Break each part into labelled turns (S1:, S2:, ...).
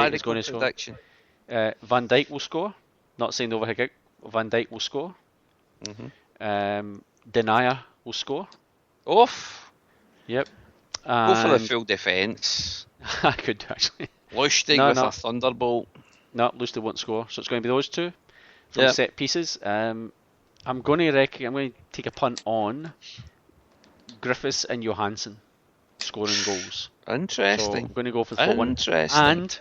S1: Dijk is going to
S2: prediction.
S1: score. Van Dijk will score. Not saying over Higgins. Van Dijk will score. Denier will score.
S2: Off.
S1: Yep.
S2: Go for the full defence.
S1: I could actually.
S2: Lustig with a thunderbolt.
S1: No, Lustig won't score. So it's going to be those two from set pieces. I'm going to take a punt on Griffiths and Johansson scoring goals.
S2: Interesting.
S1: So I'm going to go for the 4-1. And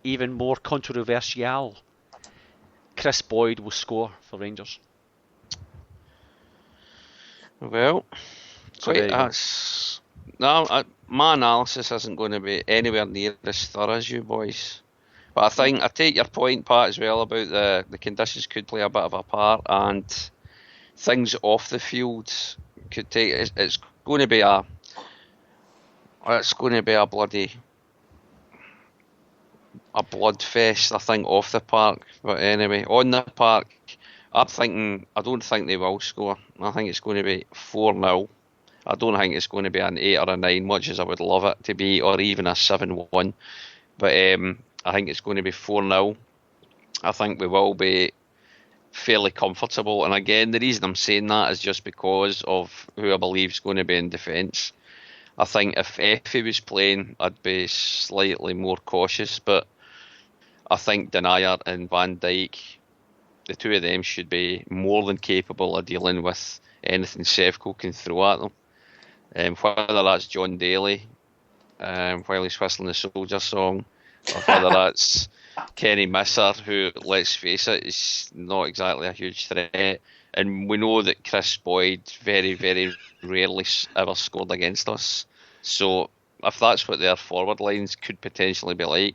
S1: even more controversial, Chris Boyd will score for Rangers.
S2: Well, my analysis isn't going to be anywhere near as thorough as you boys. But I think I take your point, Pat, as well about the conditions could play a bit of a part, and things off the field could take. It's going to be a bloody blood fest, I think, off the park. But anyway, on the park, I don't think they will score. I think it's going to be 4-0. I don't think it's going to be an 8 or a 9, much as I would love it to be, or even a 7-1. But I think it's going to be 4-0. I think we will be fairly comfortable. And again, the reason I'm saying that is just because of who I believe is going to be in defence. I think if Effie was playing, I'd be slightly more cautious. But I think Denier and Van Dijk, the two of them should be more than capable of dealing with anything Sevco can throw at them. Whether that's John Daly while he's whistling the Soldier song, or whether that's Kenny Misser, who, let's face it, is not exactly a huge threat. And we know that Chris Boyd very, very rarely ever scored against us. So if that's what their forward lines could potentially be like,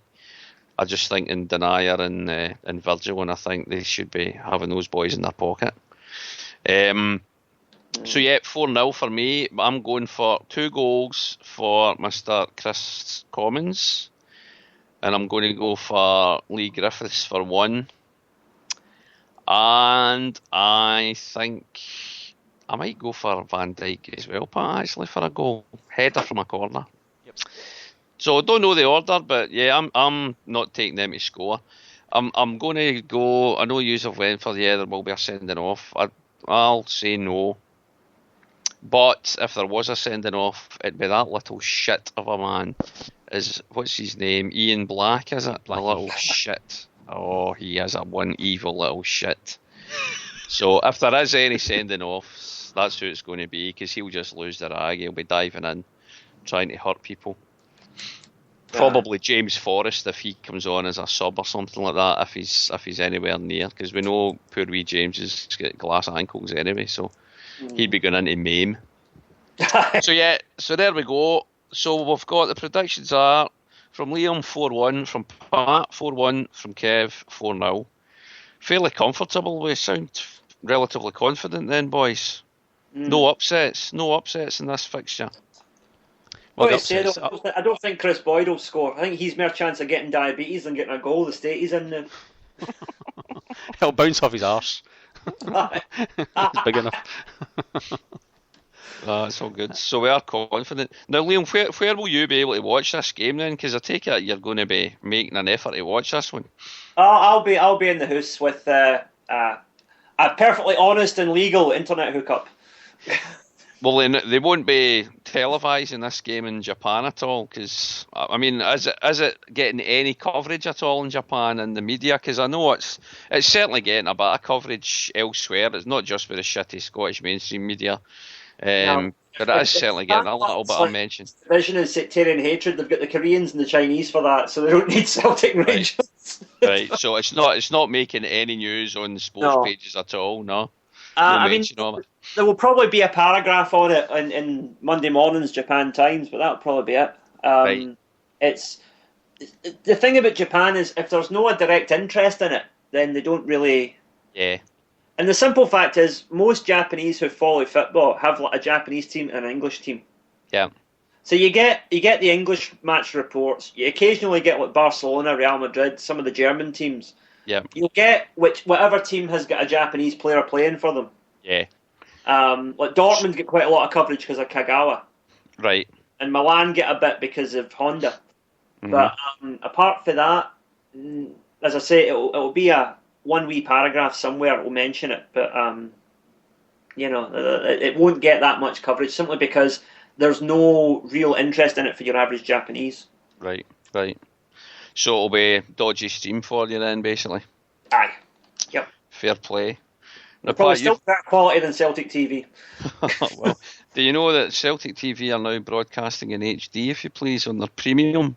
S2: I just think in Denier and Virgil, and I think they should be having those boys in their pocket. So yeah, 4-0 for me. I'm going for 2 goals for Mr. Chris Commons, and I'm going to go for Lee Griffiths for 1. And I think I might go for Van Dijk as well, Pat, actually, for a goal. Header from a corner.
S1: Yep.
S2: So I don't know the order, but yeah, I'm not taking them to score. I'm going to go. I know you have went for there will be a sending off. I'll say no. But if there was a sending off, it'd be that little shit of a man. What's his name? Ian Black, is it? A little shit. Oh, he is a one evil little shit. So if there is any sending offs, that's who it's going to be, because he'll just lose the rag. He'll be diving in, trying to hurt people. Probably James Forrest if he comes on as a sub or something like that, if he's anywhere near, because we know poor wee James has got glass ankles anyway, so he'd be going into MAME. So there we go. So we've got the predictions are from Liam 4-1, from Pat 4-1, from Kev 4-0. Fairly comfortable. We sound relatively confident then, boys. No upsets in this fixture.
S3: Well, I don't think Chris Boyd will score. I think he's more chance of getting diabetes than getting a goal the state he's in now.
S1: He'll bounce off his arse. It's big enough.
S2: That's all good. So we are confident. Now, Liam, where will you be able to watch this game then? Because I take it you're going to be making an effort to watch this one.
S3: I'll be in the house with a perfectly honest and legal internet hookup.
S2: Well, they won't be televising this game in Japan at all, because, I mean, is it getting any coverage at all in Japan in the media? Because I know it's certainly getting a bit of coverage elsewhere. It's not just with the shitty Scottish mainstream media, but it is certainly getting a little bit of mention.
S3: Division and sectarian hatred. They've got the Koreans and the Chinese for that, so they don't need Celtic and Rangers.
S2: Right, so it's not making any news on the sports pages at all, no?
S3: I mean, there will probably be a paragraph on it in Monday morning's Japan Times, but that'll probably be it.
S2: Right.
S3: It's the thing about Japan is if there's no direct interest in it, then they don't really.
S2: Yeah.
S3: And the simple fact is, most Japanese who follow football have like a Japanese team and an English team.
S2: Yeah.
S3: So you get the English match reports. You occasionally get like Barcelona, Real Madrid, some of the German teams.
S2: Yeah.
S3: You'll get whatever team has got a Japanese player playing for them.
S2: Yeah.
S3: Like Dortmund get quite a lot of coverage because of Kagawa.
S2: Right.
S3: And Milan get a bit because of Honda. But apart from that, as I say, it'll be a one wee paragraph somewhere that will mention it, but it won't get that much coverage simply because there's no real interest in it for your average Japanese.
S2: Right. So it'll be dodgy stream for you then, basically.
S3: Aye. Yep.
S2: Fair play.
S3: Probably still better quality than Celtic TV.
S2: Well, do you know that Celtic TV are now broadcasting in HD, if you please, on their premium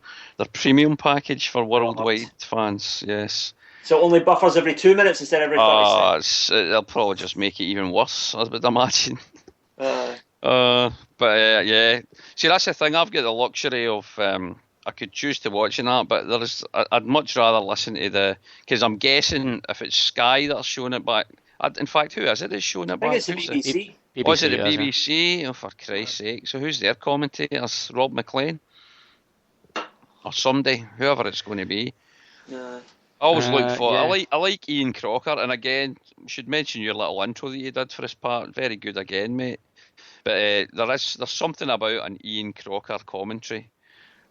S2: package for worldwide fans? Yes.
S3: So it only buffers every 2 minutes instead of every 30 seconds?
S2: They'll probably just make it even worse, I would imagine. Yeah. See, that's the thing. I've got the luxury of I could choose to watch that, but I'd much rather listen to because I'm guessing if it's Sky that's showing it back. In fact, who is it that's showing it back?
S3: I think it's the BBC.
S2: Was it the BBC? Oh, for Christ's sake. So who's their commentators? Rob McLean? Or somebody, whoever it's going to be. I always look for... Yeah. I like Ian Crocker, and again, should mention your little intro that you did for this part. Very good again, mate. But there's something about an Ian Crocker commentary.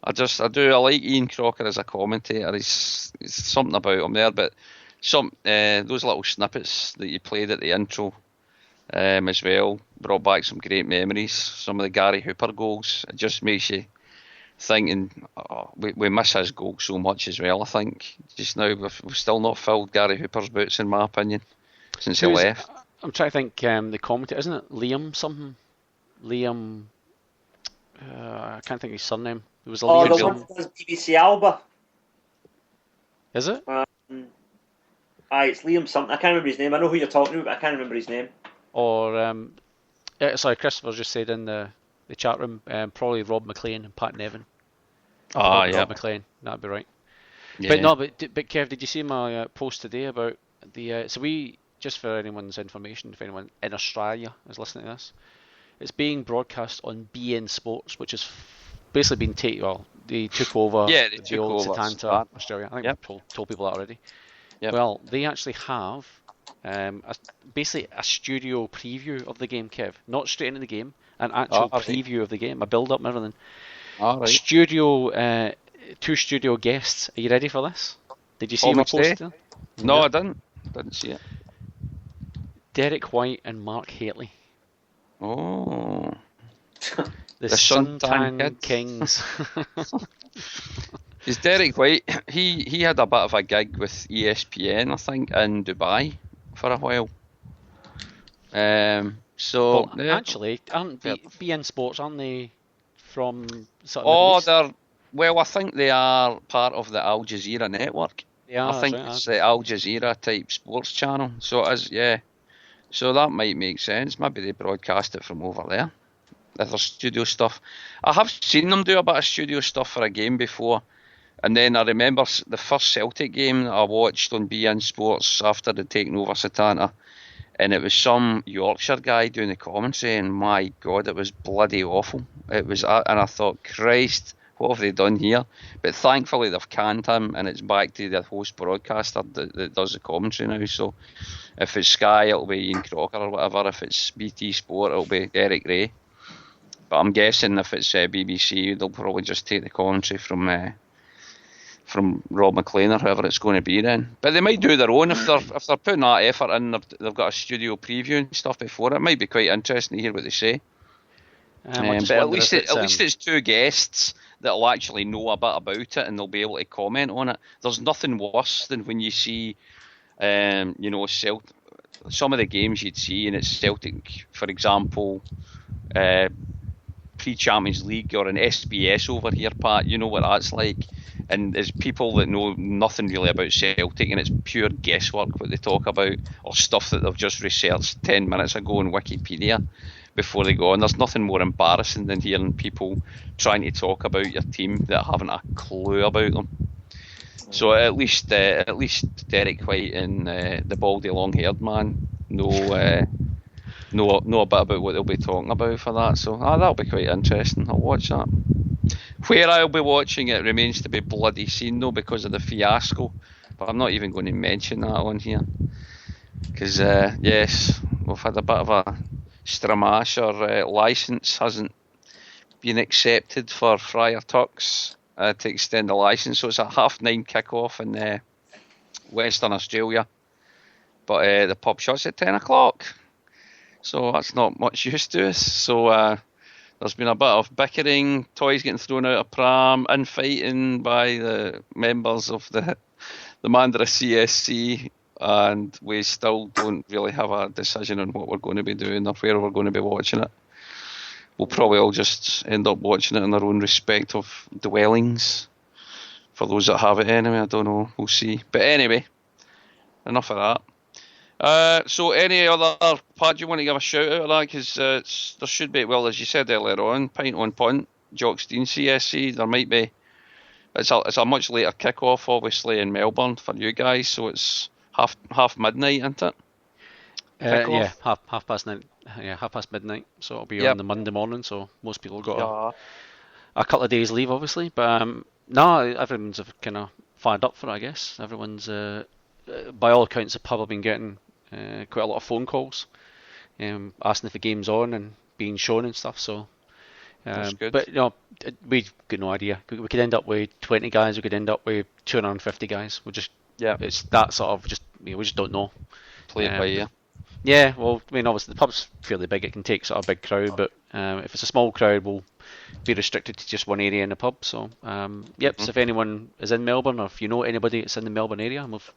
S2: I like Ian Crocker as a commentator. There's something about him there, but those little snippets that you played at the intro as well brought back some great memories. Some of the Gary Hooper goals. It just makes you thinking, we miss his goal so much as well. I think just now we've still not filled Gary Hooper's boots, in my opinion, since he left.
S1: I'm trying to think. The commentator, isn't it Liam something? Liam. I can't think of his surname. It was
S3: the one that does BBC Alba.
S1: Is it?
S3: It's Liam something. I can't remember his name. I know who you're talking about, but I can't remember his name.
S1: Or sorry, Christopher just said in the chat room, probably Rob McLean and Pat Nevin.
S2: Yeah.
S1: Rob McLean, that'd be right. Yeah. But Kev, did you see my post today about the? So we, just for anyone's information, if anyone in Australia is listening to this, it's being broadcast on BN Sports, which has basically been they took over the old Setanta Australia. I think I've told people that already. Yep. Well, they actually have basically a studio preview of the game, Kev. Not straight into the game, an actual preview of the game, a build-up and everything. Right. Studio, 2 studio guests. Are you ready for this? Did you see my post?
S2: No, I didn't. Didn't see it.
S1: Derek White and Mark Hateley.
S2: Oh.
S1: The Suntan Kings.
S2: Is Derek White? He had a bit of a gig with ESPN, I think, in Dubai for a while.
S1: Actually, aren't BN Sports? Aren't they from? Sort of
S2: I think they are part of the Al Jazeera network.
S1: Yeah,
S2: I think it's the Al Jazeera type sports channel. So it is, yeah. So that might make sense. Maybe they broadcast it from over there. Their studio stuff. I have seen them do a bit of studio stuff for a game before. And then I remember the first Celtic game that I watched on BN Sports after they'd taken over Setanta, and it was some Yorkshire guy doing the commentary, and my God, it was bloody awful. It was, and I thought, Christ, what have they done here? But thankfully they've canned him, and it's back to the host broadcaster that does the commentary now. So if it's Sky, it'll be Ian Crocker or whatever. If it's BT Sport, it'll be Eric Ray. But I'm guessing if it's BBC, they'll probably just take the commentary from Rob McLean or whoever it's going to be then. But they might do their own if they're putting that effort in. They've got a studio preview and stuff before. It might be quite interesting to hear what they say. But at least it's 2 guests that'll actually know a bit about it and they'll be able to comment on it. There's nothing worse than when you see, Celtic, some of the games you'd see, and it's Celtic, for example, pre-Champions League or an SBS over here, Pat. You know what that's like. And there's people that know nothing really about Celtic, and it's pure guesswork what they talk about, or stuff that they've just researched 10 minutes ago on Wikipedia before they go on. There's nothing more embarrassing than hearing people trying to talk about your team that haven't a clue about them. So at least Derek White and the baldy long-haired man know a bit about what they'll be talking about for that. So that'll be quite interesting. I'll watch that. Where I'll be watching it remains to be bloody seen though, because of the fiasco. But I'm not even going to mention that on here. Because, yes, we've had a bit of a stramash. Our licence hasn't been accepted for Friar Tuck's to extend the licence. So it's a 9:30 kick-off in Western Australia. But the pub shut's at 10 o'clock. So that's not much use to us. So there's been a bit of bickering, toys getting thrown out of pram, infighting by the members of the Mandurah CSC, and we still don't really have a decision on what we're going to be doing or where we're going to be watching it. We'll probably all just end up watching it in our own respective dwellings. For those that have it anyway, I don't know, we'll see. But anyway, enough of that. So any other part you want to give a shout out of that? Because there should be, well, as you said earlier on, Pint on Punt, Jockstein CSC, there might be, it's a much later kick-off, obviously, in Melbourne for you guys, so it's half midnight, isn't it?
S1: Yeah, half past midnight, so it'll be on the Monday morning, so most people have got a couple of days leave, obviously, but no, everyone's kind of fired up for it, I guess. Everyone's, by all accounts, the pub have been getting quite a lot of phone calls, asking if the game's on and being shown and stuff, so...
S2: That's good.
S1: But we've got no idea. We could end up with 20 guys. We could end up with 250 guys. It's that sort of we just don't know.
S2: Play it by ear.
S1: Yeah, well, I mean, obviously the pub's fairly big. It can take sort of a big crowd, but if it's a small crowd, we'll be restricted to just one area in the pub. So, So if anyone is in Melbourne, or if you know anybody that's in the Melbourne area, and we've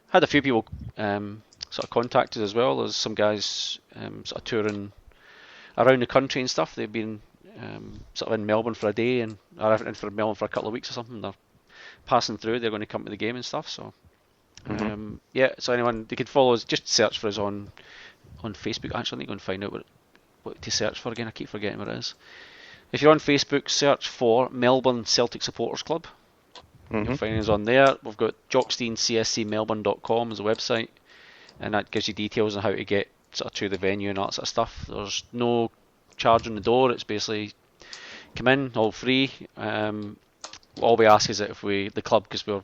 S1: had a few people sort of contacted as well. There's some guys sort of touring around the country and stuff. They've been sort of in Melbourne for a day or in for Melbourne for a couple of weeks or something. They're passing through. They're going to come to the game and stuff. So so anyone, they could follow us. Just search for us on Facebook. Actually, I need to go and find out what to search for again. I keep forgetting what it is. If you're on Facebook, search for Melbourne Celtic Supporters Club. You'll find us on there. We've got jocksteincscmelbourne.com as a website, and that gives you details on how to get sort of to the venue and all that sort of stuff. There's no charge on the door. It's basically come in, all free. All we ask is that if the club, because we're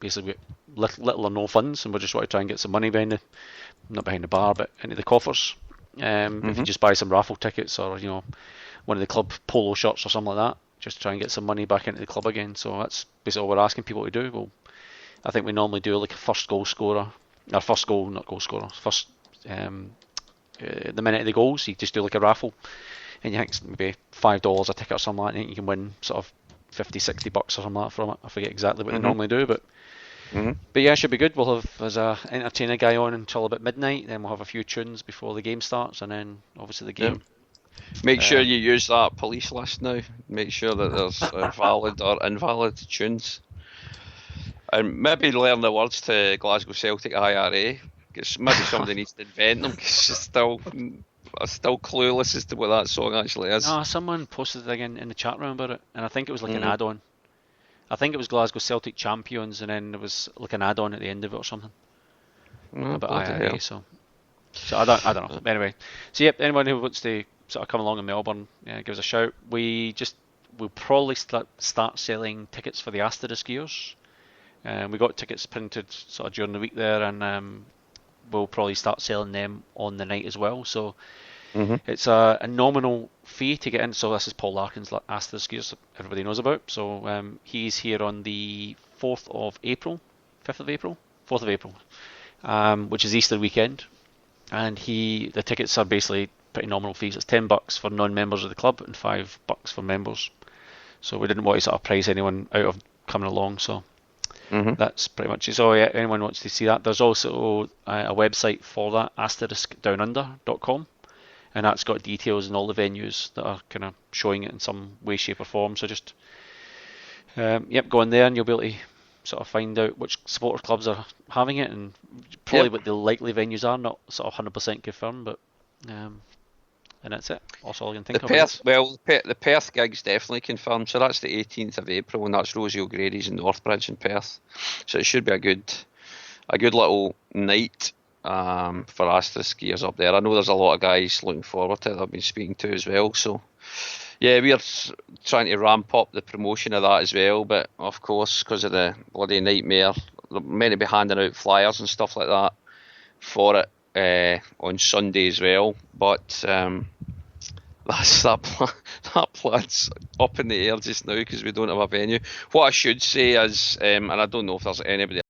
S1: basically little or no funds, and we just want to try and get some money not behind the bar, but into the coffers. If you just buy some raffle tickets or one of the club polo shirts or something like that, just to try and get some money back into the club again. So that's basically all we're asking people to do. Well, I think we normally do like a first goal scorer, or first goal, not goal scorer, first the minute of the goals, you just do like a raffle, and you think it's maybe $5 a ticket or something like that, and you can win sort of $50-60 or something like that from it. I forget exactly what they normally do, but yeah, it should be good. We'll have as a entertainer guy on until about midnight, then we'll have a few tunes before the game starts, and then obviously the game.
S2: Make sure you use that police list now. Make sure that there's valid or invalid tunes, and maybe learn the words to Glasgow Celtic IRA. Because maybe somebody needs to invent them, because I'm still clueless as to what that song actually is.
S1: No, someone posted it again in the chat room about it, and I think it was like an add-on. I think it was Glasgow Celtic Champions, and then there was like an add-on at the end of it or something. About IRA, so I don't know. Anyway, so anyone who wants to sort of come along in Melbourne, give us a shout. We'll probably start selling tickets for the Asterisk skiers. We got tickets printed sort of during the week there, and we'll probably start selling them on the night as well. So it's a nominal fee to get in. So this is Paul Larkin's Asterisk skiers, everybody knows about. So he's here on the 4th of April, which is Easter weekend, and the tickets are basically pretty nominal fees. It's $10 for non-members of the club and $5 for members. So we didn't want to sort of price anyone out of coming along. So that's pretty much it. So yeah, anyone wants to see that, there's also a website for that, asteriskdownunder.com, and that's got details and all the venues that are kind of showing it in some way, shape or form. So just go in there and you'll be able to sort of find out which supporters clubs are having it, and probably what the likely venues are, not sort of 100% confirmed, but and that's it. That's all I can think of.
S2: The Perth gig's definitely confirmed, so that's the 18th of April, and that's Rosie O'Grady's in Northbridge in Perth. So it should be a good little night for Asterisk skiers up there. I know there's a lot of guys looking forward to it that I've been speaking to as well. So yeah, we're trying to ramp up the promotion of that as well, but of course, because of the bloody nightmare, they're meant to be handing out flyers and stuff like that for it on Sunday as well, but that plan's up in the air just now because we don't have a venue. What I should say is, and I don't know if there's anybody